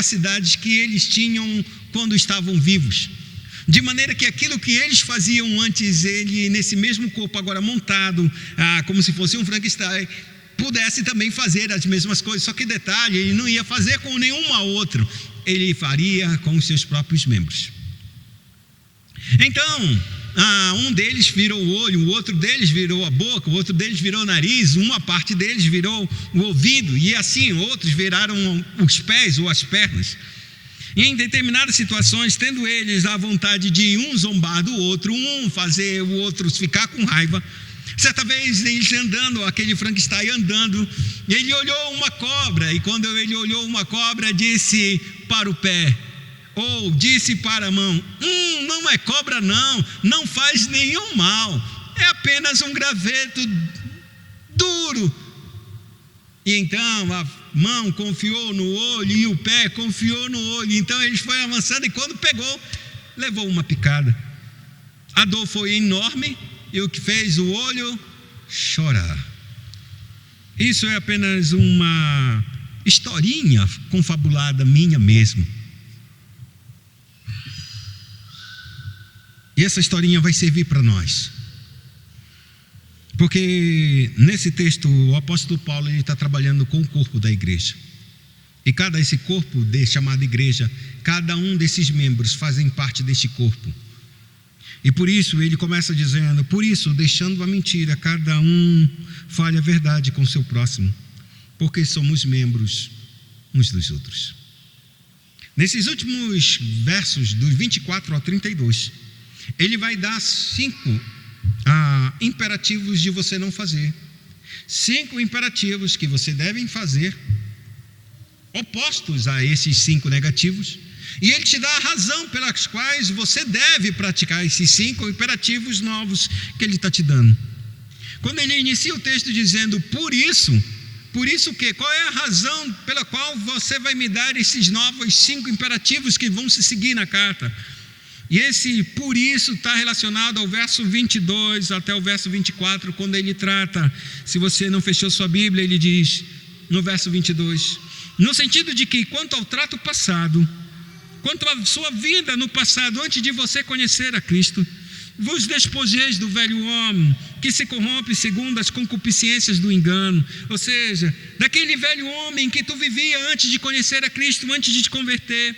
capacidades que eles tinham quando estavam vivos. De maneira que aquilo que eles faziam antes, ele nesse mesmo corpo agora montado, como se fosse um Frankenstein, pudesse também fazer as mesmas coisas. Só que detalhe, ele não ia fazer com nenhuma outra, ele faria com os seus próprios membros. Então, um deles virou o olho, o outro deles virou a boca, o outro deles virou o nariz, uma parte deles virou o ouvido, e assim outros viraram os pés ou as pernas. E em determinadas situações, tendo eles a vontade de um zombar do outro, um fazer o outro ficar com raiva, certa vez eles andando, aquele Frankenstein andando, ele olhou uma cobra, e quando ele olhou uma cobra, disse para o pé, ou disse para a mão, não é cobra não faz nenhum mal, é apenas um graveto duro. E então a mão confiou no olho e o pé confiou no olho. Então eles foram avançando e quando pegou, levou uma picada. A dor foi enorme e o que fez o olho chorar. Isso é apenas uma historinha confabulada minha mesmo. E essa historinha vai servir para nós. Porque nesse texto o apóstolo Paulo está trabalhando com o corpo da igreja. E esse corpo chamado igreja, cada um desses membros fazem parte deste corpo. E por isso ele começa dizendo, por isso, deixando a mentira, cada um fale a verdade com o seu próximo, porque somos membros uns dos outros. Nesses últimos versos, dos 24 ao 32, ele vai dar 5 imperativos de você não fazer. 5 imperativos que você deve fazer, opostos a esses 5 negativos. E ele te dá a razão pelas quais você deve praticar esses 5 imperativos novos que ele está te dando. Quando ele inicia o texto dizendo, por isso o quê? Qual é a razão pela qual você vai me dar esses novos 5 imperativos que vão se seguir na carta? E esse por isso está relacionado ao verso 22 até o verso 24, quando ele trata, se você não fechou sua Bíblia, ele diz no verso 22, no sentido de que quanto ao trato passado, quanto à sua vida no passado, antes de você conhecer a Cristo, vos despojeis do velho homem, que se corrompe segundo as concupiscências do engano, ou seja, daquele velho homem que tu vivia antes de conhecer a Cristo, antes de te converter.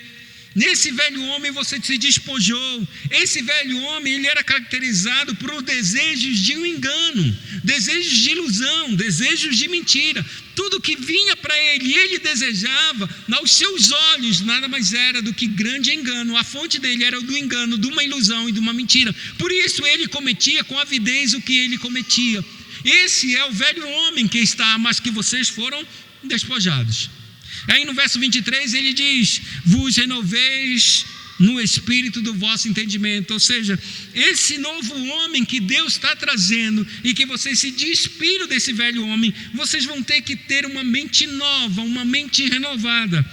Nesse velho homem você se despojou. Esse velho homem, ele era caracterizado por desejos de um engano, desejos de ilusão, desejos de mentira. Tudo que vinha para ele, ele desejava, aos seus olhos, nada mais era do que grande engano. A fonte dele era do engano, de uma ilusão e de uma mentira. Por isso ele cometia com avidez o que ele cometia. Esse é o velho homem que está, mas que vocês foram despojados. Aí no verso 23 ele diz, vos renoveis no espírito do vosso entendimento. Ou seja, esse novo homem que Deus está trazendo e que vocês se despiram desse velho homem, vocês vão ter que ter uma mente nova, uma mente renovada.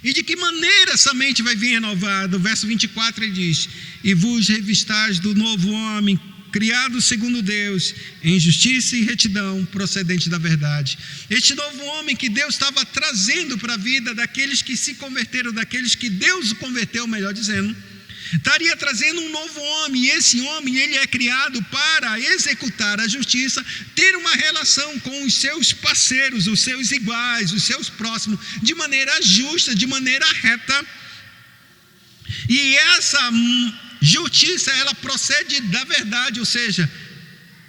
E de que maneira essa mente vai vir renovada? O verso 24 ele diz, e vos revistais do novo homem, criado segundo Deus, em justiça e retidão, procedente da verdade. Este novo homem que Deus estava trazendo para a vida daqueles que se converteram, daqueles que Deus converteu, melhor dizendo, estaria trazendo um novo homem, e esse homem, ele é criado para executar a justiça, ter uma relação com os seus parceiros, os seus iguais, os seus próximos, de maneira justa, de maneira reta. E essa justiça, ela procede da verdade, ou seja,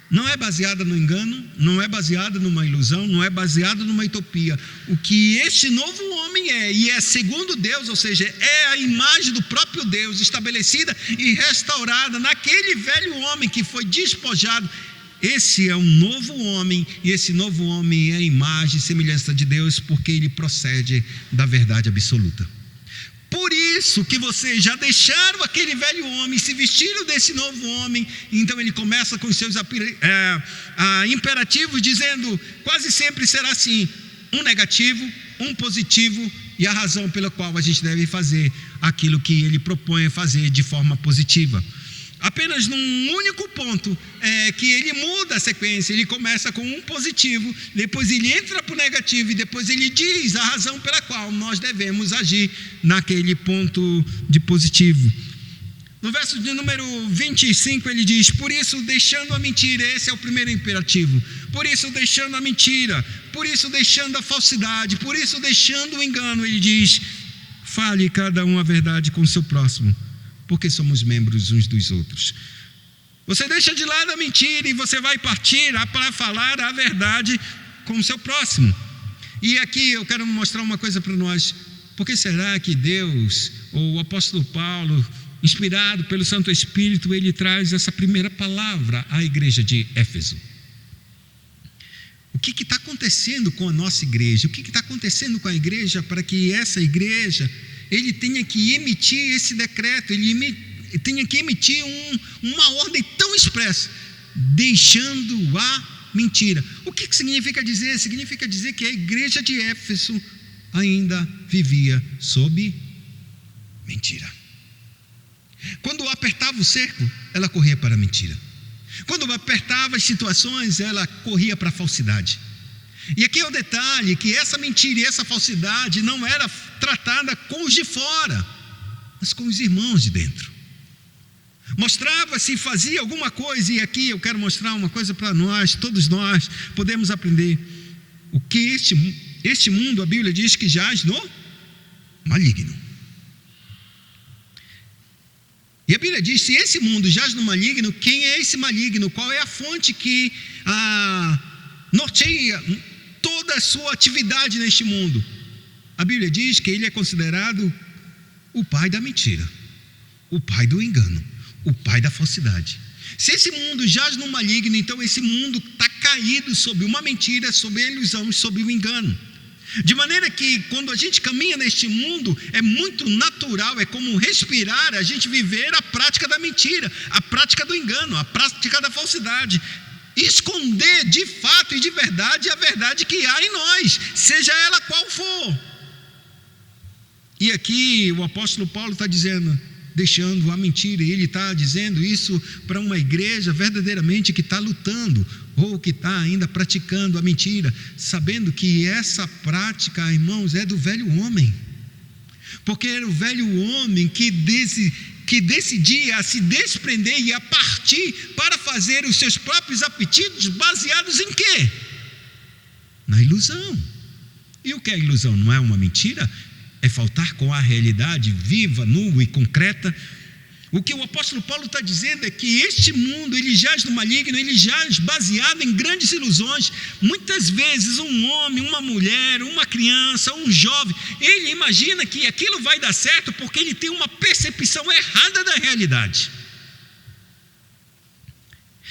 não é baseada no engano, não é baseada numa ilusão, não é baseada numa utopia. O que este novo homem é, e é segundo Deus, ou seja, é a imagem do próprio Deus estabelecida e restaurada naquele velho homem que foi despojado. Esse é um novo homem, e esse novo homem é a imagem e semelhança de Deus, porque ele procede da verdade absoluta. Por isso que vocês já deixaram aquele velho homem, se vestiram desse novo homem. Então ele começa com os seus imperativos, dizendo, quase sempre será assim, um negativo, um positivo, e a razão pela qual a gente deve fazer aquilo que ele propõe fazer de forma positiva. Apenas num único ponto é que ele muda a sequência. Ele começa com um positivo, depois ele entra para o negativo e depois ele diz a razão pela qual nós devemos agir naquele ponto de positivo. No verso de número 25 ele diz: por isso deixando a mentira, esse é o primeiro imperativo. Por isso deixando a mentira, por isso deixando a falsidade, por isso deixando o engano, ele diz: fale cada um a verdade com o seu próximo, porque somos membros uns dos outros. Você deixa de lado a mentira e você vai partir para falar a verdade com o seu próximo. E aqui eu quero mostrar uma coisa para nós. Por que será que Deus, ou o apóstolo Paulo, inspirado pelo Santo Espírito, ele traz essa primeira palavra à igreja de Éfeso? O que está acontecendo com a nossa igreja? O que está acontecendo com a igreja para que essa igreja ele tenha que emitir esse decreto, ele tenha que emitir uma ordem tão expressa, deixando a mentira? O que significa dizer? Significa dizer que a igreja de Éfeso ainda vivia sob mentira. Quando apertava o cerco, ela corria para a mentira. Quando apertava as situações, ela corria para a falsidade. E aqui é o detalhe, que essa mentira e essa falsidade não era tratada com os de fora, mas com os irmãos de dentro. Mostrava-se, fazia alguma coisa, e aqui eu quero mostrar uma coisa para nós, todos nós podemos aprender. O que este mundo, a Bíblia diz que jaz no maligno. E a Bíblia diz: se esse mundo jaz no maligno, quem é esse maligno? Qual é a fonte que norteia toda a sua atividade neste mundo? A Bíblia diz que ele é considerado o pai da mentira, o pai do engano, o pai da falsidade. Se esse mundo jaz no maligno, então esse mundo está caído sob uma mentira, sob a ilusão, sob o engano. De maneira que quando a gente caminha neste mundo, é muito natural, é como respirar, a gente viver a prática da mentira, a prática do engano, a prática da falsidade. Esconder de fato e de verdade a verdade que há em nós, seja ela qual for. E aqui o apóstolo Paulo está dizendo, deixando a mentira, e ele está dizendo isso para uma igreja verdadeiramente que está lutando, ou que está ainda praticando a mentira, sabendo que essa prática, irmãos, é do velho homem, porque era o velho homem que decidia a se desprender e a partir para fazer os seus próprios apetites, baseados em quê? Na ilusão. E o que é ilusão? Não é uma mentira? É faltar com a realidade viva, nua e concreta. O que o apóstolo Paulo está dizendo é que este mundo, ele jaz no maligno, ele jaz baseado em grandes ilusões. Muitas vezes um homem, uma mulher, uma criança, um jovem, ele imagina que aquilo vai dar certo porque ele tem uma percepção errada da realidade.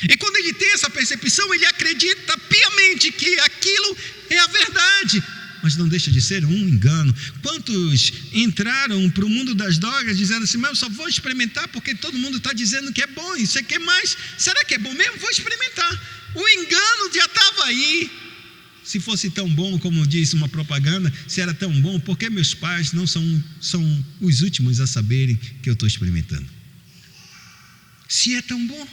E quando ele tem essa percepção, ele acredita piamente que aquilo é a verdade, mas não deixa de ser um engano. Quantos entraram para o mundo das drogas dizendo assim: mas eu só vou experimentar porque todo mundo está dizendo que é bom, isso aqui é mais, será que é bom mesmo? Vou experimentar. O engano já estava aí. Se fosse tão bom, como disse uma propaganda, se era tão bom, por que meus pais não são os últimos a saberem que eu estou experimentando? Se é tão bom.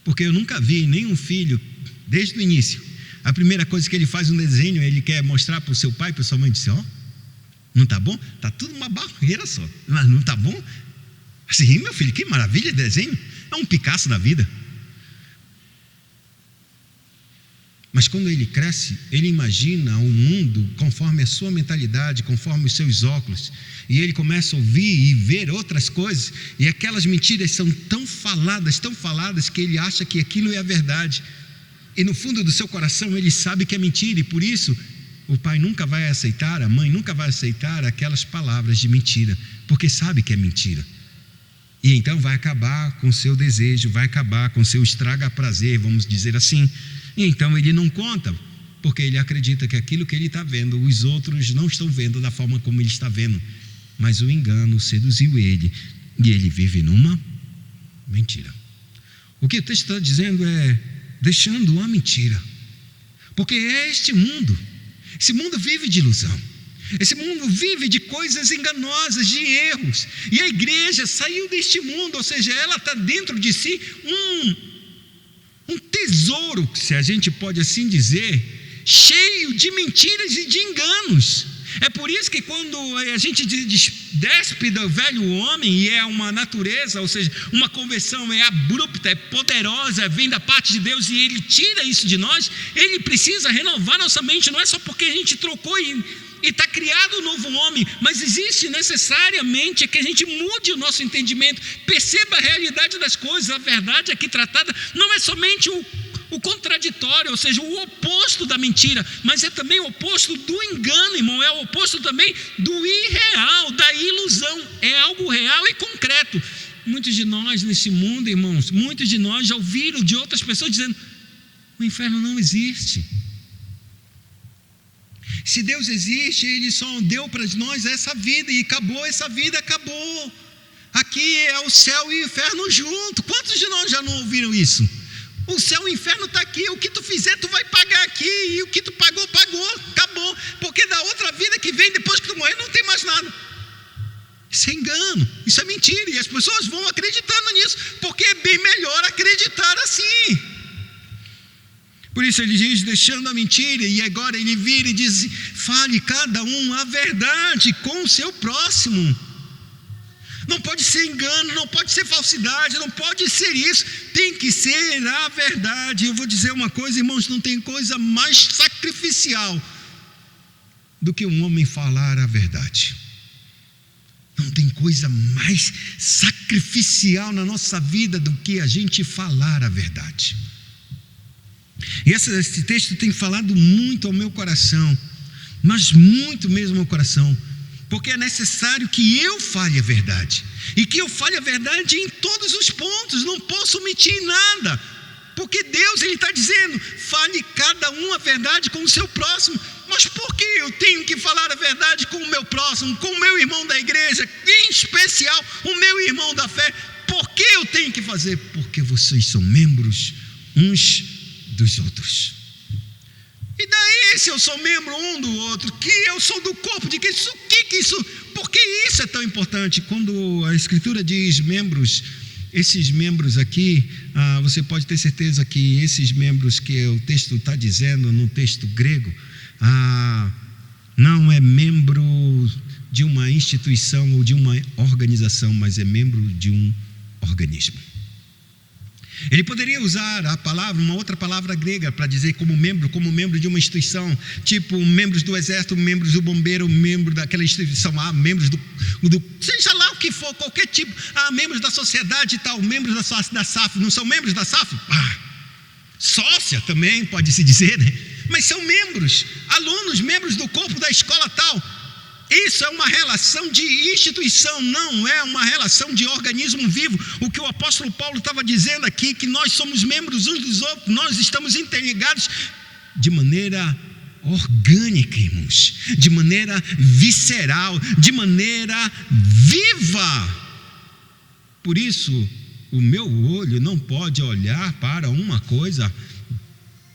Porque eu nunca vi nenhum filho, desde o início, a primeira coisa que ele faz um desenho, ele quer mostrar para o seu pai, para a sua mãe, diz: ó, não está bom? Está tudo uma barreira só, mas não está bom? Assim, meu filho, que maravilha de desenho, é um Picasso da vida. Mas quando ele cresce, ele imagina o mundo conforme a sua mentalidade, conforme os seus óculos, e ele começa a ouvir e ver outras coisas, e aquelas mentiras são tão faladas, que ele acha que aquilo é a verdade. E no fundo do seu coração ele sabe que é mentira, e por isso o pai nunca vai aceitar, a mãe nunca vai aceitar aquelas palavras de mentira, porque sabe que é mentira. E então vai acabar com o seu desejo, vai acabar com o seu estraga-prazer, vamos dizer assim. E então ele não conta, porque ele acredita que aquilo que ele está vendo, os outros não estão vendo da forma como ele está vendo. Mas o engano seduziu ele, e ele vive numa mentira. O que o texto está dizendo é: deixando a mentira, porque é este mundo. Esse mundo vive de ilusão. Esse mundo vive de coisas enganosas, de erros. E a igreja saiu deste mundo, ou seja, ela está dentro de si um tesouro, se a gente pode assim dizer, cheio de mentiras e de enganos. É por isso que quando a gente despe do velho homem, e é uma natureza, ou seja, uma conversão é abrupta, é poderosa, vem da parte de Deus e Ele tira isso de nós, Ele precisa renovar nossa mente. Não é só porque a gente trocou e está criado um novo homem, mas existe necessariamente que a gente mude o nosso entendimento, perceba a realidade das coisas. A verdade aqui tratada não é somente o contraditório, ou seja, o oposto da mentira, mas é também o oposto do engano, irmão, é o oposto também do irreal, da ilusão, é algo real e concreto. Muitos de nós nesse mundo, irmãos, muitos de nós já ouviram de outras pessoas dizendo: o inferno não existe. Se Deus existe, Ele só deu para nós essa vida e acabou, essa vida acabou. Aqui é o céu e o inferno junto. Quantos de nós já não ouviram isso? O céu e o inferno está aqui, o que tu fizer tu vai pagar aqui, e o que tu pagou, acabou, porque da outra vida que vem depois que tu morrer não tem mais nada. Isso é engano, isso é mentira, e as pessoas vão acreditando nisso, porque é bem melhor acreditar assim. Por isso ele diz, deixando a mentira, e agora ele vira e diz: fale cada um a verdade com o seu próximo. Não pode ser engano, não pode ser falsidade, não pode ser isso, tem que ser a verdade. Eu vou dizer uma coisa, irmãos, não tem coisa mais sacrificial do que um homem falar a verdade. Não tem coisa mais sacrificial na nossa vida do que a gente falar a verdade. E esse texto tem falado muito ao meu coração, mas muito mesmo ao coração, porque é necessário que eu fale a verdade, e que eu fale a verdade em todos os pontos, não posso omitir nada, porque Deus ele está dizendo: fale cada um a verdade com o seu próximo. Mas por que eu tenho que falar a verdade com o meu próximo, com o meu irmão da igreja, em especial o meu irmão da fé? Por que eu tenho que fazer? Porque vocês são membros uns dos outros. E daí, se eu sou membro um do outro, que eu sou do corpo de Cristo, por que isso é tão importante? Quando a Escritura diz membros, esses membros aqui, você pode ter certeza que esses membros que o texto está dizendo no texto grego, não é membro de uma instituição ou de uma organização, mas é membro de um organismo. Ele poderia usar a palavra, uma outra palavra grega para dizer como membro de uma instituição, tipo membros do exército, membros do bombeiro, membro daquela instituição, membros do seja lá o que for, qualquer tipo, membros da sociedade e tal, membros da SAF, não são membros da SAF? Sócia também pode se dizer, né? Mas são membros, alunos, membros do corpo da escola tal. Isso é uma relação de instituição, não é uma relação de organismo vivo. O que o apóstolo Paulo estava dizendo aqui, que nós somos membros uns dos outros, nós estamos interligados de maneira orgânica, irmãos, de maneira visceral, de maneira viva. Por isso, o meu olho não pode olhar para uma coisa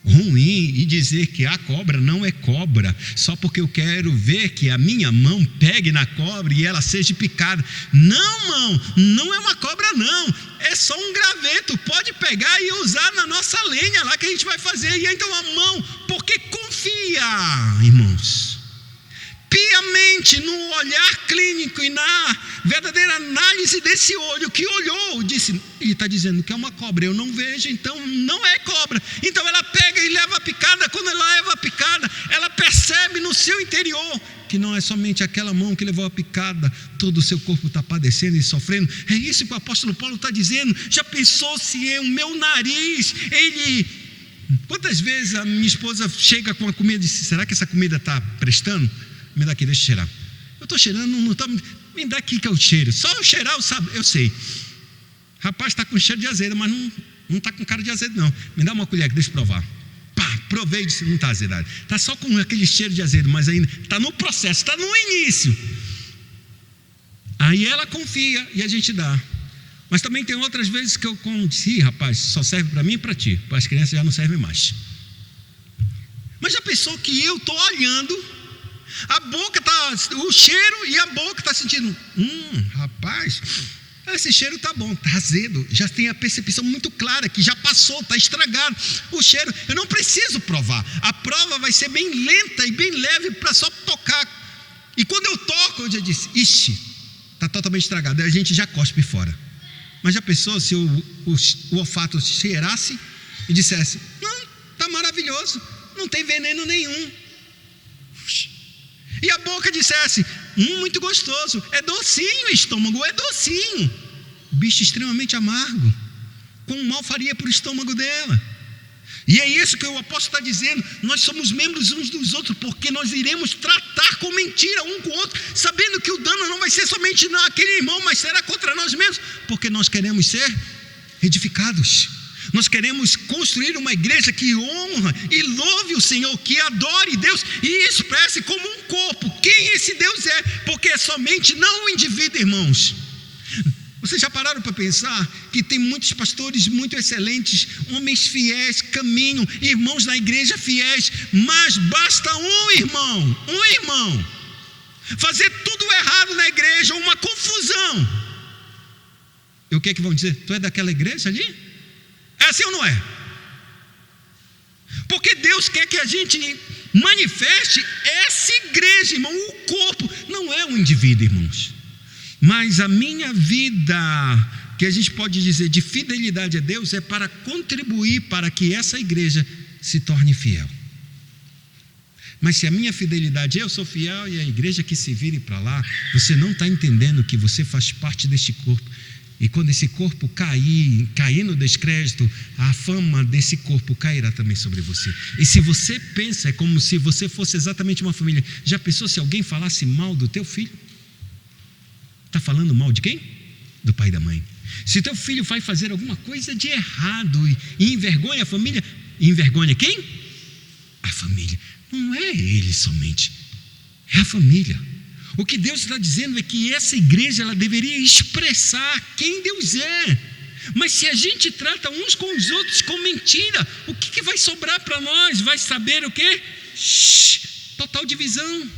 ruim e dizer que a cobra não é cobra, só porque eu quero ver que a minha mão pegue na cobra e ela seja picada. Não, mão, não é uma cobra não, é só um graveto, pode pegar e usar na nossa lenha lá que a gente vai fazer. E então a mão, porque confia, irmãos, piamente no olhar clínico e na verdadeira análise desse olho que olhou, disse, ele está dizendo que é uma cobra, eu não vejo, então não é cobra. Então ela pega e leva a picada. Quando ela leva a picada, ela percebe no seu interior que não é somente aquela mão que levou a picada, todo o seu corpo está padecendo e sofrendo. É isso que o apóstolo Paulo está dizendo. Já pensou se é o meu nariz, quantas vezes a minha esposa chega com a comida e diz, será que essa comida está prestando? Me dá aqui, deixa eu cheirar. Eu estou cheirando, não está. Me dá aqui que eu cheiro. Só eu cheirar, eu sei. Rapaz, está com cheiro de azedo, mas não está com cara de azedo, não. Me dá uma colher, deixa eu provar. Pá, provei e disse, não está azedado. Está só com aquele cheiro de azedo, mas ainda está no processo, está no início. Aí ela confia e a gente dá. Mas também tem outras vezes que eu disse, rapaz, só serve para mim e para ti. Para as crianças já não serve mais. Mas já pensou que eu estou olhando A boca está, o cheiro e a boca está sentindo, rapaz, esse cheiro está bom, está azedo, já tem a percepção muito clara que já passou, está estragado. O cheiro, eu não preciso provar, a prova vai ser bem lenta e bem leve para só tocar. E quando eu toco, eu já disse, está totalmente estragado, aí a gente já cospe fora. Mas já pensou se o olfato cheirasse e dissesse, não, está maravilhoso, não tem veneno nenhum. E a boca dissesse, muito gostoso, é docinho, o estômago é docinho. Bicho extremamente amargo, quão mal faria para o estômago dela. E é isso que o apóstolo está dizendo, nós somos membros uns dos outros, porque nós iremos tratar com mentira um com o outro, sabendo que o dano não vai ser somente naquele irmão, mas será contra nós mesmos, porque nós queremos ser edificados. Nós queremos construir uma igreja que honra e louve o Senhor, que adore Deus e expresse como um corpo quem esse Deus é, porque é somente não o indivíduo, irmãos. Vocês já pararam para pensar que tem muitos pastores muito excelentes, homens fiéis, caminham, irmãos na igreja fiéis, mas basta um irmão, fazer tudo errado na igreja, uma confusão. E o que é que vão dizer? Tu é daquela igreja ali? É assim ou não é? Porque Deus quer que a gente manifeste essa igreja, irmão, o corpo, não é um indivíduo, irmãos. Mas a minha vida, que a gente pode dizer de fidelidade a Deus, é para contribuir para que essa igreja se torne fiel. Mas se a minha fidelidade, eu sou fiel e a igreja que se vire para lá, você não está entendendo que você faz parte deste corpo. E quando esse corpo cair no descrédito, a fama desse corpo cairá também sobre você. E se você pensa, é como se você fosse exatamente uma família. Já pensou se alguém falasse mal do teu filho? Está falando mal de quem? Do pai e da mãe. Se teu filho vai fazer alguma coisa de errado e envergonha a família, envergonha quem? A família. Não é ele somente, é a família. O que Deus está dizendo é que essa igreja ela deveria expressar quem Deus é. Mas se a gente trata uns com os outros com mentira, o que vai sobrar para nós? Vai saber o quê? Total divisão.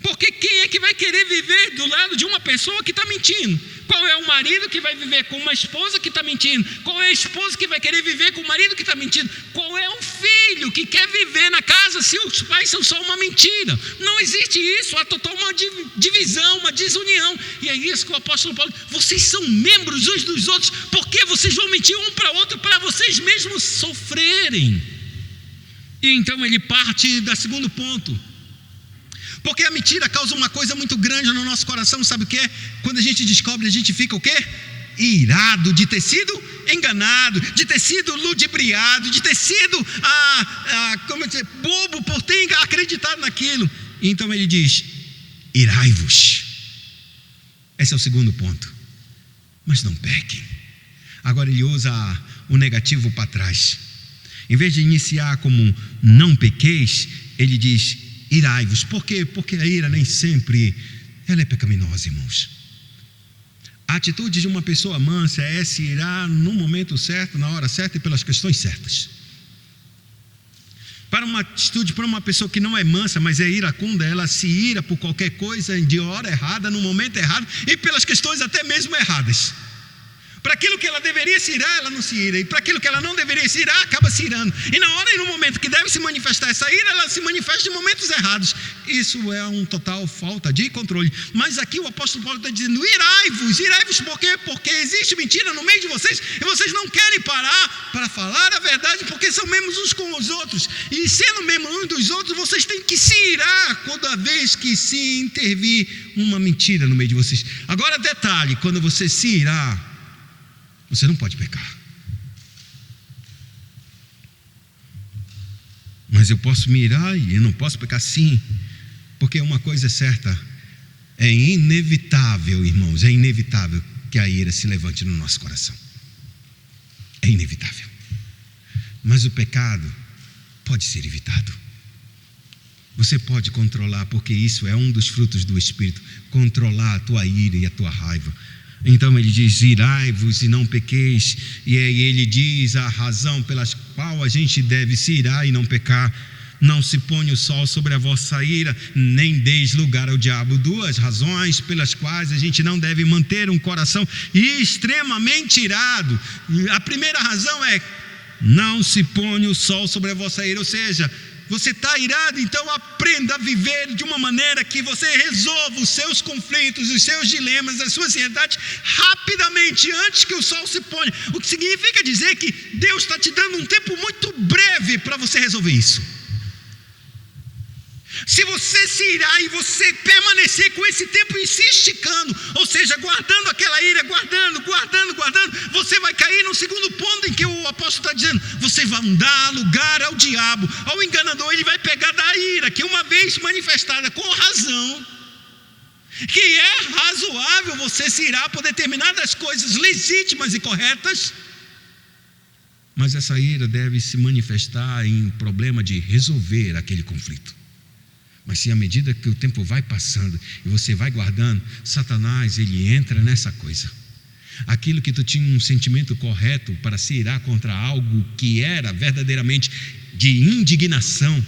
Porque quem é que vai querer viver do lado de uma pessoa que está mentindo? Qual é o marido que vai viver com uma esposa que está mentindo? Qual é a esposa que vai querer viver com o marido que está mentindo? Qual é o filho que quer viver na casa se os pais são só uma mentira? Não existe isso, há total uma divisão, uma desunião. E é isso que o apóstolo Paulo diz, vocês são membros uns dos outros, porque vocês vão mentir um para o outro para vocês mesmos sofrerem. E então ele parte do segundo ponto. Porque a mentira causa uma coisa muito grande no nosso coração, sabe o que é? Quando a gente descobre, a gente fica o quê? Irado de ter sido enganado, de ter sido ludibriado, de ter sido bobo por ter acreditado naquilo. Então ele diz, irai-vos. Esse é o segundo ponto. Mas não pequem. Agora ele usa o negativo para trás. Em vez de iniciar como não pequeis, ele diz, irai-vos. Por quê? Porque a ira nem sempre ela é pecaminosa, irmãos. A atitude de uma pessoa mansa é se irar no momento certo, na hora certa e pelas questões certas. Para uma atitude, para uma pessoa que não é mansa, mas é iracunda, ela se ira por qualquer coisa, de hora errada, no momento errado e pelas questões até mesmo erradas. Para aquilo que ela deveria se irar, ela não se ira. E para aquilo que ela não deveria se irar, acaba se irando. E na hora e no momento que deve se manifestar essa ira, ela se manifesta em momentos errados. Isso é um total falta de controle. Mas aqui o apóstolo Paulo está dizendo, irai-vos por quê? Porque existe mentira no meio de vocês e vocês não querem parar para falar a verdade, porque são membros uns com os outros. E sendo membros uns dos outros, vocês têm que se irar toda vez que se intervir uma mentira no meio de vocês. Agora detalhe, quando você se irar, você não pode pecar. Mas eu posso me irar e eu não posso pecar, sim. Porque uma coisa é certa, é inevitável, irmãos, é inevitável que a ira se levante no nosso coração. É inevitável. Mas o pecado pode ser evitado. Você pode controlar, porque isso é um dos frutos do Espírito, controlar a tua ira e a tua raiva. Então ele diz, irai-vos e não pequeis. E aí ele diz a razão pela qual a gente deve se irar e não pecar. não se ponha o sol sobre a vossa ira, nem deis lugar ao diabo. Duas razões pelas quais a gente não deve manter um coração extremamente irado. A primeira razão é: não se ponha o sol sobre a vossa ira. Ou seja, você está irado, então aprenda a viver de uma maneira que você resolva os seus conflitos, os seus dilemas, as suas ansiedades rapidamente, antes que o sol se ponha. O que significa dizer que Deus está te dando um tempo muito breve para você resolver isso. Se você se irar e você permanecer com esse tempo e se esticando, ou seja, guardando aquela ira, guardando, você vai cair no segundo ponto em que o apóstolo está dizendo: você vai dar lugar ao diabo, ao enganador. Ele vai pegar da ira, que uma vez manifestada com razão, que é razoável você se irar por determinadas coisas legítimas e corretas, mas essa ira deve se manifestar em problema de resolver aquele conflito. Mas se à medida que o tempo vai passando e você vai guardando, Satanás, ele entra nessa coisa. Aquilo que tu tinha um sentimento correto para se irar contra algo que era verdadeiramente de indignação,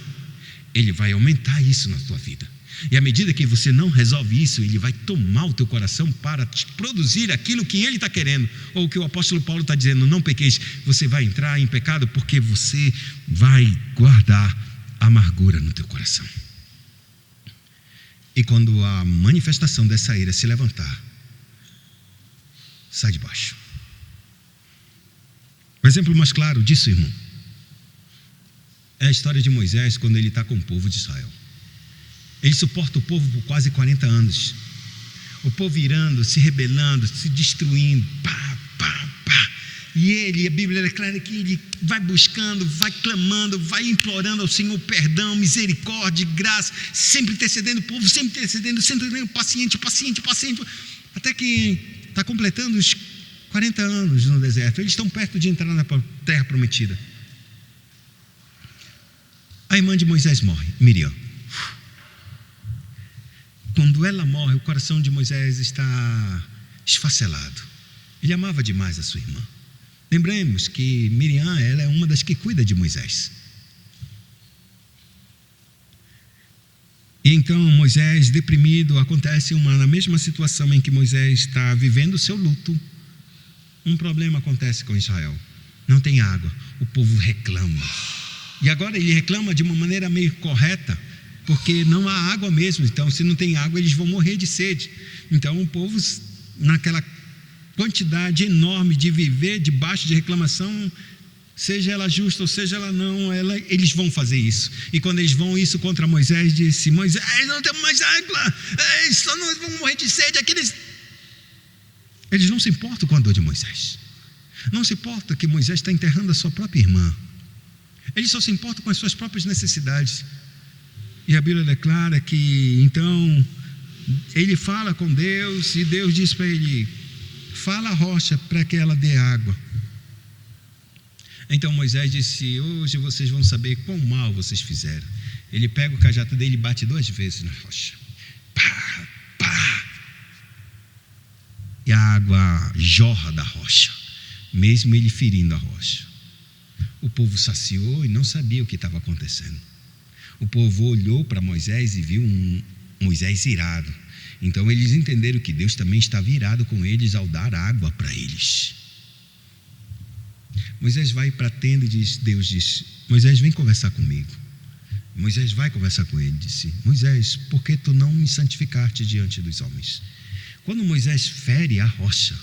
ele vai aumentar isso na tua vida. E à medida que você não resolve isso, ele vai tomar o teu coração para te produzir aquilo que ele está querendo. Ou o que o apóstolo Paulo está dizendo: não pequeis. Você vai entrar em pecado porque você vai guardar amargura no teu coração. E quando a manifestação dessa ira se levantar, sai de baixo. O exemplo mais claro disso, irmão, é a história de Moisés quando ele está com o povo de Israel. Ele suporta o povo por quase 40 anos. O povo irando, se rebelando, se destruindo. E ele, a Bíblia declara que ele vai buscando, vai clamando, vai implorando ao Senhor perdão, misericórdia, graça, sempre intercedendo o povo, sempre intercedendo, paciente, até que está completando os 40 anos no deserto. Eles estão perto de entrar na terra prometida. A irmã de Moisés morre, Miriam. Quando ela morre, o coração de Moisés está esfacelado. Ele amava demais a sua irmã. Lembremos que Miriam, ela é uma das que cuida de Moisés. E então Moisés, deprimido, acontece na mesma situação em que Moisés está vivendo o seu luto, um problema acontece com Israel. Não tem água, o povo reclama. E agora ele reclama de uma maneira meio correta, porque não há água mesmo. Então, se não tem água, eles vão morrer de sede. Então o povo, naquela quantidade enorme de viver debaixo de reclamação, seja ela justa ou seja ela não, eles vão fazer isso. E quando eles vão isso contra Moisés, disse: Moisés, não temos mais água, só nós vamos morrer de sede. Eles não se importam com a dor de Moisés, não se importa que Moisés está enterrando a sua própria irmã, eles só se importam com as suas próprias necessidades. E a Bíblia declara que então ele fala com Deus, e Deus diz para ele: fala a rocha para que ela dê água. Então Moisés disse: hoje vocês vão saber quão mal vocês fizeram. Ele pega o cajado dele e bate 2 vezes na rocha. Pá, pá. E a água jorra da rocha, mesmo ele ferindo a rocha. O povo saciou e não sabia o que estava acontecendo. O povo olhou para Moisés e viu Moisés irado. Então eles entenderam que Deus também estava irado com eles ao dar água para eles. Moisés vai para a tenda e Deus diz: Moisés, vem conversar comigo. Moisés vai conversar com ele, disse: Moisés, por que tu não me santificaste diante dos homens? Quando Moisés fere a rocha,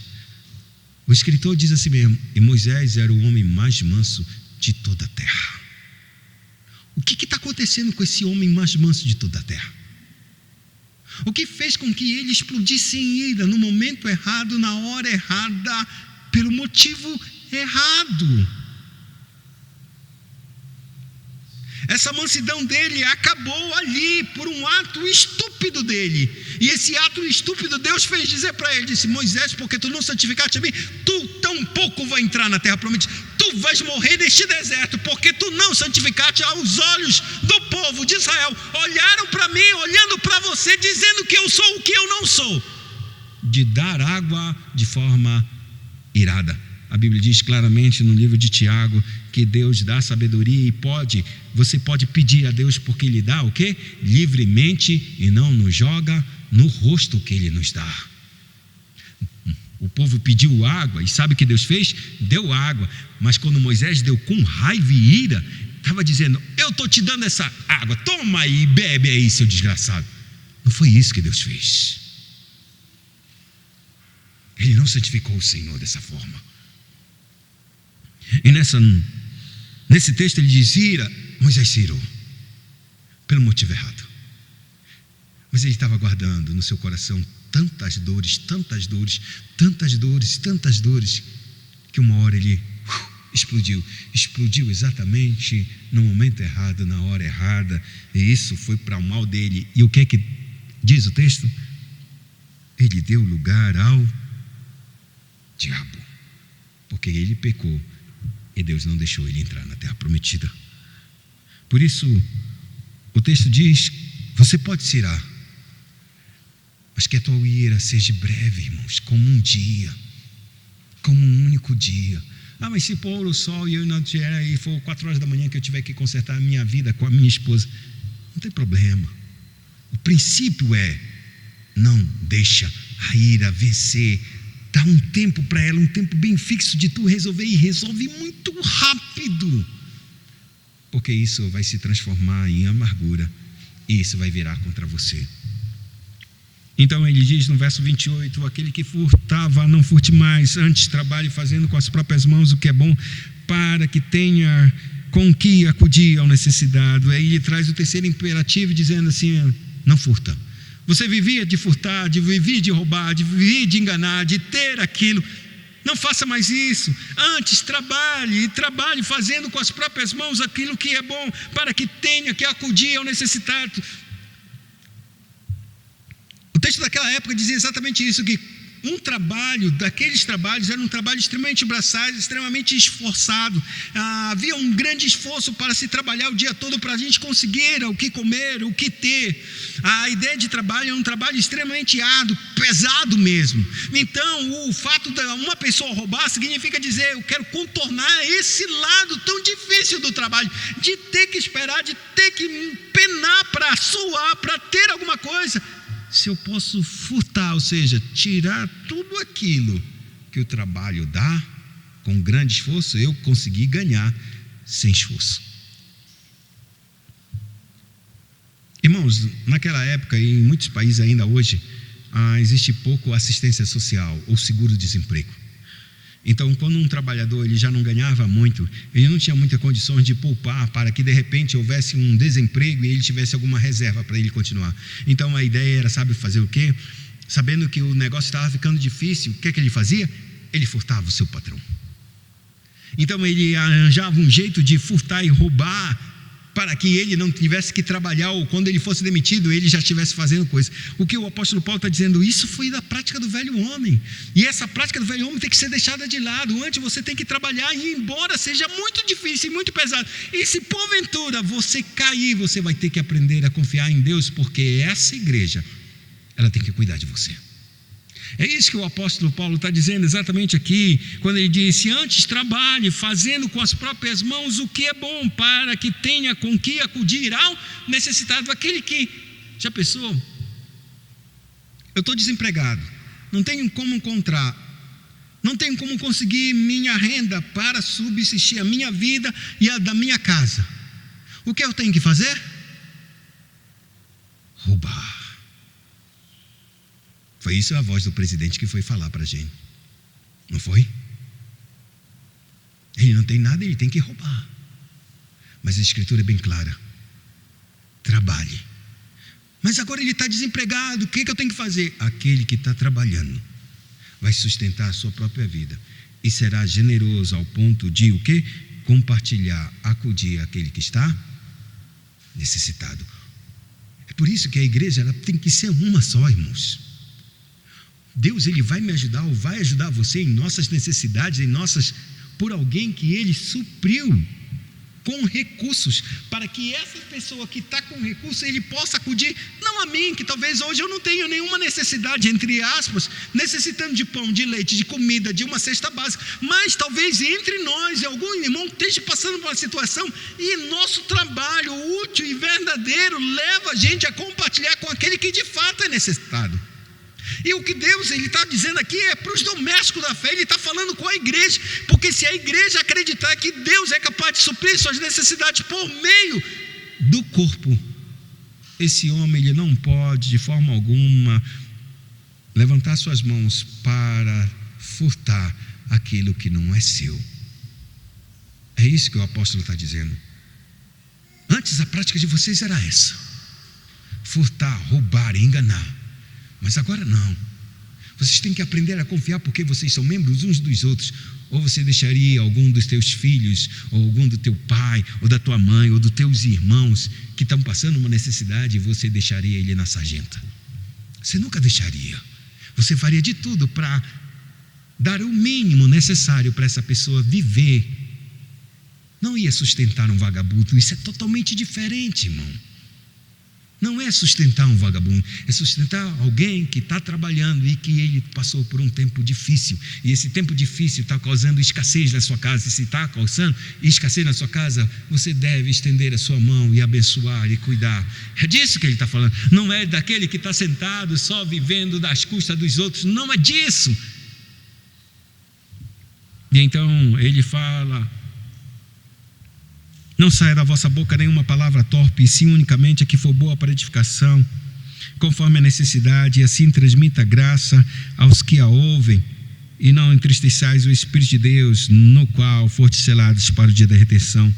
o escritor diz assim mesmo: e Moisés era o homem mais manso de toda a terra. O que está acontecendo com esse homem mais manso de toda a terra? O que fez com que ele explodisse em ira no momento errado, na hora errada, pelo motivo errado? Essa mansidão dele acabou ali por um ato estúpido dele. E esse ato estúpido Deus fez dizer para ele, disse: Moisés, porque tu não santificaste a mim, tu tampouco vai entrar na terra prometida. Tu vais morrer neste deserto, porque tu não santificaste. Aos olhos do povo de Israel, olharam para mim, olhando para você, dizendo que eu sou o que eu não sou, de dar água de forma irada. A Bíblia diz claramente no livro de Tiago que Deus dá sabedoria e você pode pedir a Deus porque Ele dá o quê? Livremente, e não nos joga no rosto o que Ele nos dá. O povo pediu água e sabe o que Deus fez? Deu água, mas quando Moisés deu com raiva e ira, estava dizendo: eu estou te dando essa água, toma aí, bebe aí, seu desgraçado. Não foi isso que Deus fez. Ele não santificou o Senhor dessa forma. E nesse texto ele diz: ira, Moisés se irou pelo motivo errado. Mas ele estava guardando no seu coração tantas dores, que uma hora ele explodiu exatamente no momento errado, na hora errada, e isso foi para o mal dele. E o que é que diz o texto? Ele deu lugar ao diabo, porque ele pecou e Deus não deixou ele entrar na terra prometida. Por isso o texto diz: você pode se irar, mas que a tua ira seja breve, irmãos, como um dia, como um único dia. Mas se pôr o sol e eu não tiver, e for 4 horas da manhã que eu tiver que consertar a minha vida com a minha esposa, não tem problema. O princípio é: não deixa a ira vencer. Dá um tempo para ela, um tempo bem fixo de tu resolver, e resolve muito rápido, porque isso vai se transformar em amargura e isso vai virar contra você. Então ele diz no verso 28, aquele que furtava, não furte mais, antes trabalhe fazendo com as próprias mãos o que é bom, para que tenha com que acudir ao necessitado. Aí ele traz o terceiro imperativo, dizendo assim: não furta. Você vivia de furtar, vivia de roubar, vivia de enganar, de ter aquilo. Não faça mais isso. Antes trabalhe fazendo com as próprias mãos aquilo que é bom, para que tenha que acudir ao necessitado. O texto daquela época dizia exatamente isso, que daqueles trabalhos era um trabalho extremamente braçal, extremamente esforçado. Havia um grande esforço para se trabalhar o dia todo para a gente conseguir o que comer, o que ter. A ideia de trabalho é um trabalho extremamente árduo, pesado mesmo. Então o fato de uma pessoa roubar significa dizer: eu quero contornar esse lado tão difícil do trabalho, de ter que esperar, de ter que penar para suar, para ter alguma coisa. Se eu posso furtar, ou seja, tirar tudo aquilo que o trabalho dá, com grande esforço, eu consegui ganhar sem esforço. Irmãos, naquela época e em muitos países ainda hoje, existe pouco assistência social ou seguro-desemprego. Então, quando um trabalhador ele já não ganhava muito, ele não tinha muitas condições de poupar para que de repente houvesse um desemprego e ele tivesse alguma reserva para ele continuar. Então a ideia era, sabe fazer o quê? Sabendo que o negócio estava ficando difícil, o que é que ele fazia? Ele furtava o seu patrão. Então ele arranjava um jeito de furtar e roubar, para que ele não tivesse que trabalhar, ou quando ele fosse demitido, ele já estivesse fazendo coisa. O que o apóstolo Paulo está dizendo, isso foi da prática do velho homem, e essa prática do velho homem tem que ser deixada de lado. Antes você tem que trabalhar, e embora seja muito difícil e muito pesado, e se porventura você cair, você vai ter que aprender a confiar em Deus, porque essa igreja, ela tem que cuidar de você. É isso que o apóstolo Paulo está dizendo exatamente aqui, quando ele diz: antes trabalhe fazendo com as próprias mãos o que é bom, para que tenha com que acudir ao necessitado. Aquele que, já pensou? Eu estou desempregado, não tenho como encontrar, não tenho como conseguir minha renda para subsistir a minha vida e a da minha casa. O que eu tenho que fazer? Roubar. Foi isso a voz do presidente que foi falar para a gente, não foi? Ele não tem nada, ele tem que roubar. Mas a escritura é bem clara: trabalhe. Mas agora ele está desempregado, o que eu tenho que fazer? Aquele que está trabalhando vai sustentar a sua própria vida e será generoso ao ponto de o quê? Compartilhar, acudir àquele que está necessitado. É por isso que a igreja ela tem que ser uma só, irmãos. Deus ele vai me ajudar, ou vai ajudar você em nossas necessidades, por alguém que ele supriu. com recursos, para que essa pessoa que está com recursos, ele possa acudir, não a mim, que talvez hoje eu não tenha nenhuma necessidade, entre aspas, necessitando de pão, de leite, de comida, de uma cesta básica, mas talvez entre nós, algum irmão esteja passando por uma situação, e nosso trabalho útil e verdadeiro leva a gente a compartilhar com aquele que de fato é necessitado. E o que Deus está dizendo aqui é para os domésticos da fé. Ele está falando com a igreja, porque se a igreja acreditar que Deus é capaz de suprir suas necessidades por meio do corpo, esse homem ele não pode de forma alguma levantar suas mãos para furtar aquilo que não é seu. É isso que o apóstolo está dizendo. Antes a prática de vocês era essa: furtar, roubar, enganar. Mas agora não. Vocês têm que aprender a confiar, porque vocês são membros uns dos outros. Ou você deixaria algum dos teus filhos, ou algum do teu pai, ou da tua mãe, ou dos teus irmãos que estão passando uma necessidade, e você deixaria ele na sarjeta? Você nunca deixaria. Você faria de tudo para dar o mínimo necessário para essa pessoa viver. Não ia sustentar um vagabundo. Isso é totalmente diferente, irmão. Não é sustentar um vagabundo, é sustentar alguém que está trabalhando e que ele passou por um tempo difícil. E esse tempo difícil está causando escassez na sua casa. E se está causando escassez na sua casa, você deve estender a sua mão e abençoar e cuidar. É disso que ele está falando. Não é daquele que está sentado só vivendo das custas dos outros. Não é disso. E então ele fala: não saia da vossa boca nenhuma palavra torpe, e sim unicamente a que for boa para edificação, conforme a necessidade, e assim transmita graça aos que a ouvem, e não entristeçais o Espírito de Deus, no qual fortes selados para o dia da redenção.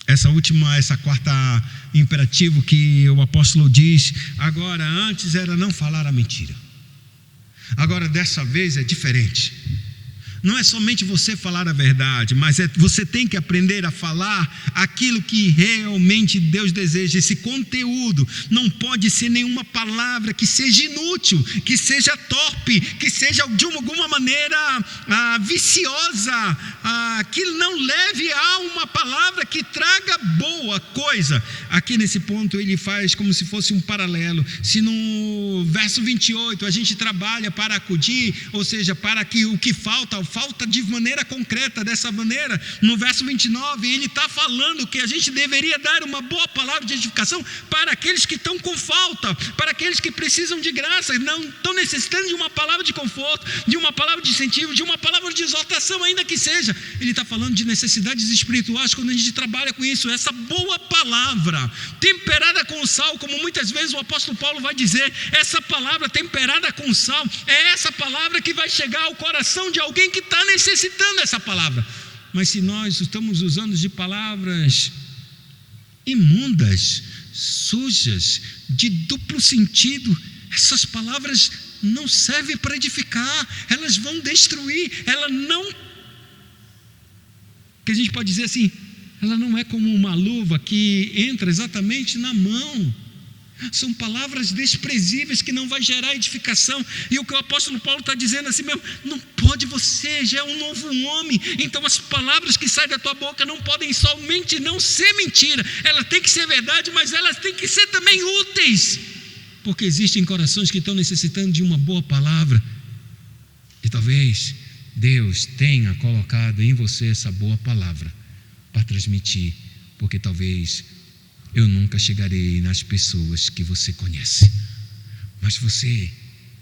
Essa quarta imperativo que o apóstolo diz, agora antes era não falar a mentira. Agora dessa vez é diferente. Não é somente você falar a verdade, mas você tem que aprender a falar aquilo que realmente Deus deseja. Esse conteúdo não pode ser nenhuma palavra que seja inútil, que seja torpe, que seja de alguma maneira viciosa, que não leve a uma palavra que traga boa coisa. Aqui nesse ponto ele faz como se fosse um paralelo. Se no verso 28 a gente trabalha para acudir, ou seja, para que o que falta de maneira concreta, dessa maneira, no verso 29, ele está falando que a gente deveria dar uma boa palavra de edificação para aqueles que estão com falta, para aqueles que precisam de graça, não estão necessitando de uma palavra de conforto, de uma palavra de incentivo, de uma palavra de exortação, ainda que seja. Ele está falando de necessidades espirituais. Quando a gente trabalha com isso, essa boa palavra, temperada com sal, como muitas vezes o apóstolo Paulo vai dizer, essa palavra temperada com sal, é essa palavra que vai chegar ao coração de alguém que está necessitando dessa palavra. Mas se nós estamos usando de palavras imundas, sujas, de duplo sentido, essas palavras não servem para edificar, elas vão destruir. Ela não, que a gente pode dizer assim, ela não é como uma luva que entra exatamente na mão. São palavras desprezíveis que não vai gerar edificação. E o que o apóstolo Paulo está dizendo assim mesmo, não pode, você já é um novo homem, então as palavras que saem da tua boca não podem somente não ser mentira, elas têm que ser verdade, mas elas têm que ser também úteis, porque existem corações que estão necessitando de uma boa palavra, e talvez Deus tenha colocado em você essa boa palavra para transmitir, porque talvez eu nunca chegarei nas pessoas que você conhece, mas você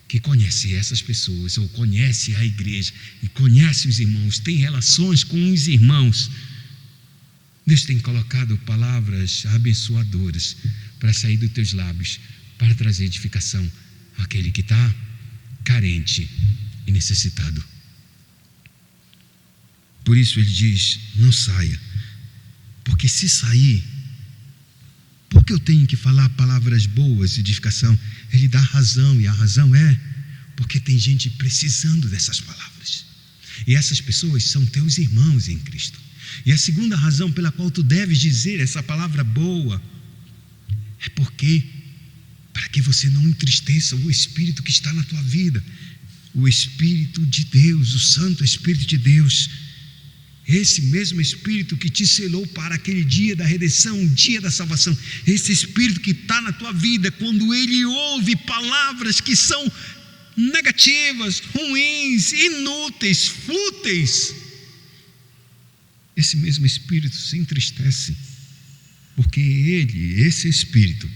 que conhece essas pessoas, ou conhece a igreja, e conhece os irmãos, tem relações com os irmãos, Deus tem colocado palavras abençoadoras para sair dos teus lábios, para trazer edificação àquele que está carente e necessitado. Por isso ele diz, não saia, porque se sair, por que eu tenho que falar palavras boas de edificação? Ele dá razão, e a razão é porque tem gente precisando dessas palavras, e essas pessoas são teus irmãos em Cristo. E a segunda razão pela qual tu deves dizer essa palavra boa é porque, para que você não entristeça o Espírito que está na tua vida, o Espírito de Deus, o Santo Espírito de Deus. esse mesmo Espírito que te selou para aquele dia da redenção, o dia da salvação, esse Espírito que está na tua vida, quando ele ouve palavras que são negativas, ruins, inúteis, fúteis, esse mesmo Espírito se entristece, porque esse Espírito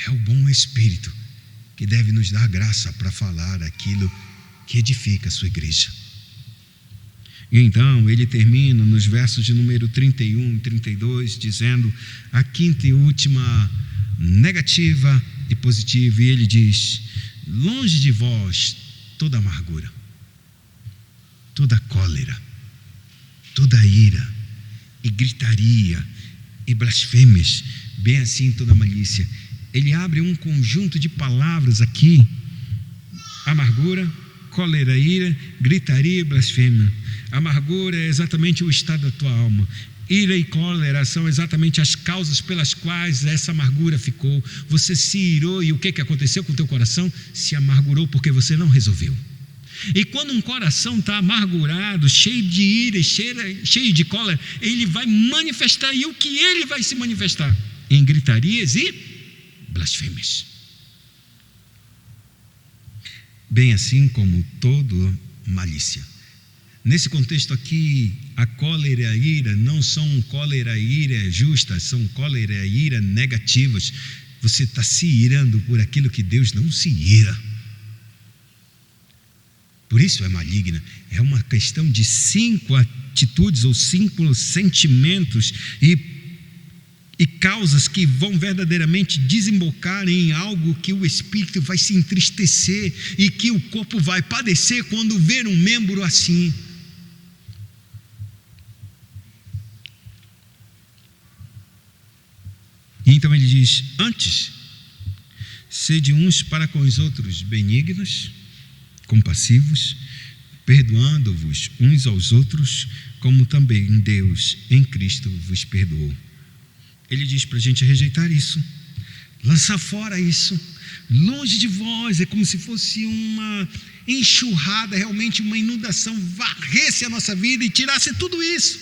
é o bom Espírito que deve nos dar graça para falar aquilo que edifica a sua igreja. E então ele termina nos versos de número 31 e 32, dizendo a quinta e última negativa e positiva, e ele diz: longe de vós toda amargura, toda cólera, toda ira e gritaria e blasfêmias, bem assim toda malícia. Ele abre um conjunto de palavras aqui: amargura, cólera, ira, gritaria e blasfêmia. Amargura é exatamente o estado da tua alma. Ira e cólera são exatamente as causas pelas quais essa amargura ficou. Você se irou e o que aconteceu com o teu coração? Se amargurou porque você não resolveu. E quando um coração está amargurado, cheio de ira, cheio de cólera, ele vai manifestar. E o que ele vai se manifestar? Em gritarias e blasfêmias. Bem assim como toda malícia. Nesse contexto aqui, a cólera e a ira não são cólera e ira justas, são cólera e ira negativas. Você está se irando por aquilo que Deus não se ira. Por isso é maligna. É uma questão de 5 atitudes ou 5 sentimentos e causas que vão verdadeiramente desembocar em algo que o espírito vai se entristecer e que o corpo vai padecer quando ver um membro assim. Então ele diz: antes, sede uns para com os outros benignos, compassivos, perdoando-vos uns aos outros, como também Deus em Cristo vos perdoou. Ele diz para a gente rejeitar isso, lançar fora isso, longe de vós. É como se fosse uma enxurrada, realmente uma inundação, varresse a nossa vida e tirasse tudo isso.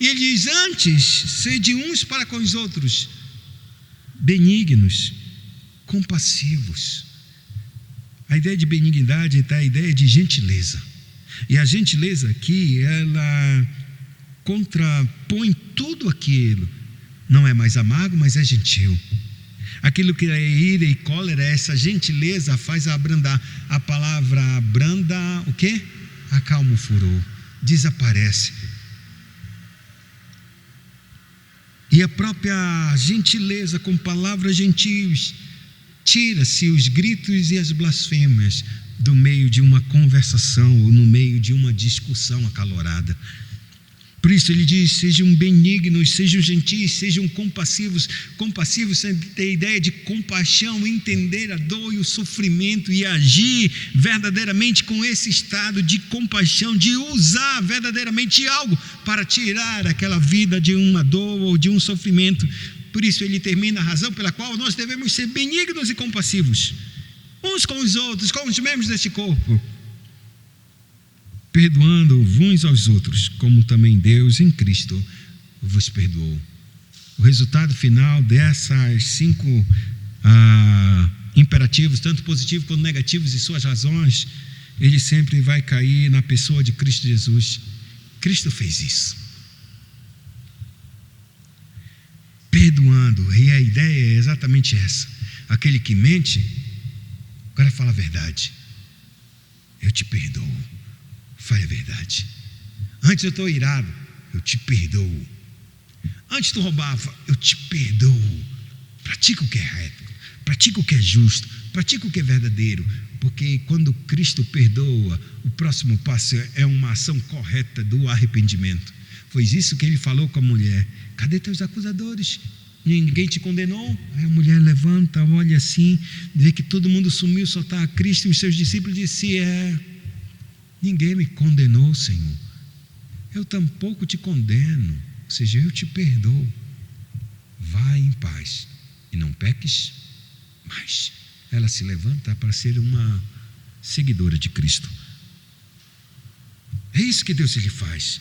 E ele diz: antes, sede uns para com os outros benignos, compassivos. A ideia de benignidade está a ideia de gentileza. E a gentileza aqui, ela contrapõe tudo aquilo. Não é mais amargo, mas é gentil. Aquilo que é ira e cólera, essa gentileza faz abrandar. A palavra branda, o quê? Acalma o furor, desaparece. E a própria gentileza, com palavras gentis, tira-se os gritos e as blasfêmias do meio de uma conversação ou no meio de uma discussão acalorada. Por isso ele diz: sejam benignos, sejam gentis, sejam compassivos. Compassivos tem a ideia de compaixão, entender a dor e o sofrimento e agir verdadeiramente com esse estado de compaixão, de usar verdadeiramente algo para tirar aquela vida de uma dor ou de um sofrimento. Por isso ele termina a razão pela qual nós devemos ser benignos e compassivos, uns com os outros, com os membros deste corpo, perdoando uns aos outros, como também Deus em Cristo vos perdoou. O resultado final dessas 5 imperativos, tanto positivos quanto negativos, e suas razões, ele sempre vai cair na pessoa de Cristo Jesus. Cristo fez isso, perdoando, e a ideia é exatamente essa: aquele que mente, agora fala a verdade. Eu te perdoo, fale a verdade. Antes eu estou irado, eu te perdoo. Antes tu roubava, eu te perdoo. Pratica o que é reto, pratica o que é justo, pratica o que é verdadeiro, porque quando Cristo perdoa, o próximo passo é uma ação correta do arrependimento. Foi isso que ele falou com a mulher: cadê teus acusadores? Ninguém te condenou? Aí a mulher levanta, olha assim, vê que todo mundo sumiu, só está Cristo e os seus discípulos. Disse: ninguém me condenou, Senhor. Eu tampouco te condeno, ou seja, eu te perdoo. Vai em paz e não peques mais. Ela se levanta para ser uma seguidora de Cristo. É isso que Deus lhe faz.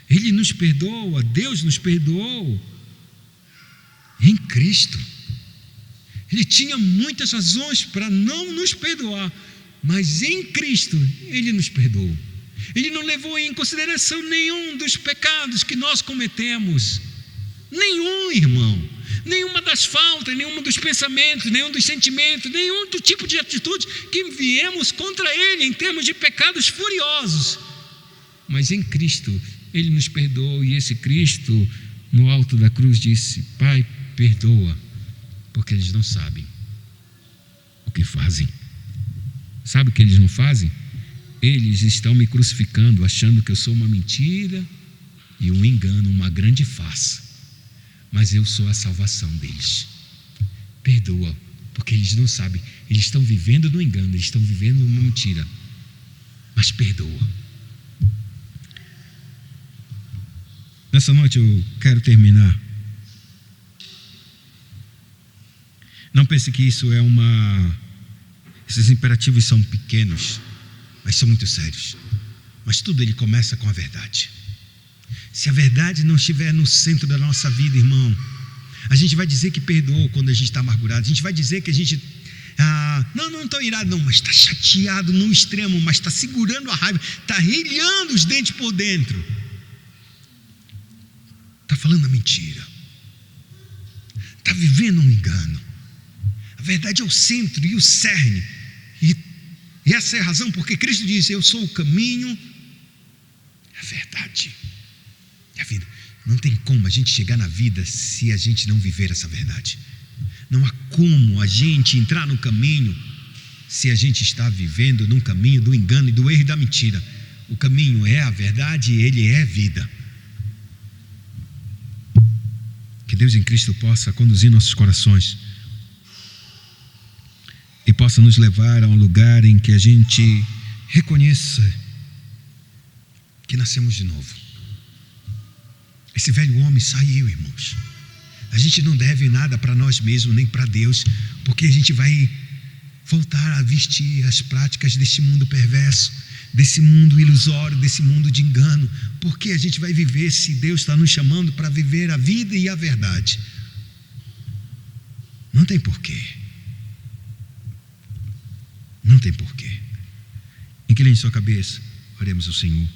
Ele nos perdoa, Deus nos perdoou em Cristo. Ele tinha muitas razões para não nos perdoar, mas em Cristo Ele nos perdoou. Ele não levou em consideração nenhum dos pecados que nós cometemos. Nenhum, irmão. Nenhuma das faltas, nenhum dos pensamentos, nenhum dos sentimentos, nenhum do tipo de atitude que viemos contra Ele em termos de pecados furiosos. Mas em Cristo Ele nos perdoou, e esse Cristo no alto da cruz disse: Pai, perdoa, porque eles não sabem o que fazem. Sabe o que eles não fazem? Eles estão me crucificando, achando que eu sou uma mentira e um engano, uma grande farsa. Mas eu sou a salvação deles. Perdoa, porque eles não sabem. Eles estão vivendo no engano, eles estão vivendo uma mentira. Mas perdoa. Nessa noite eu quero terminar. Não pense que isso é esses imperativos são pequenos, mas são muito sérios. Mas tudo ele começa com a verdade. Se a verdade não estiver no centro da nossa vida, irmão, a gente vai dizer que perdoou quando a gente está amargurado. A gente vai dizer que a gente não estou irado não, mas está chateado no extremo, mas está segurando a raiva, está rilhando os dentes por dentro, está falando a mentira, está vivendo um engano. A verdade é o centro e o cerne, e essa é a razão porque Cristo diz: eu sou o caminho, a verdade e a vida. Não tem como a gente chegar na vida se a gente não viver essa verdade. Não há como a gente entrar no caminho se a gente está vivendo num caminho do engano e do erro e da mentira. O caminho é a verdade e ele é vida. Que Deus em Cristo possa conduzir nossos corações e possa nos levar a um lugar em que a gente reconheça que nascemos de novo. Esse velho homem saiu, irmãos. A gente não deve nada para nós mesmos, nem para Deus, porque a gente vai voltar a vestir as práticas desse mundo perverso, desse mundo ilusório, desse mundo de engano. Porque a gente vai viver se Deus está nos chamando para viver a vida e a verdade? Não tem porquê. Não tem porquê. Incline sua cabeça, oremos ao Senhor.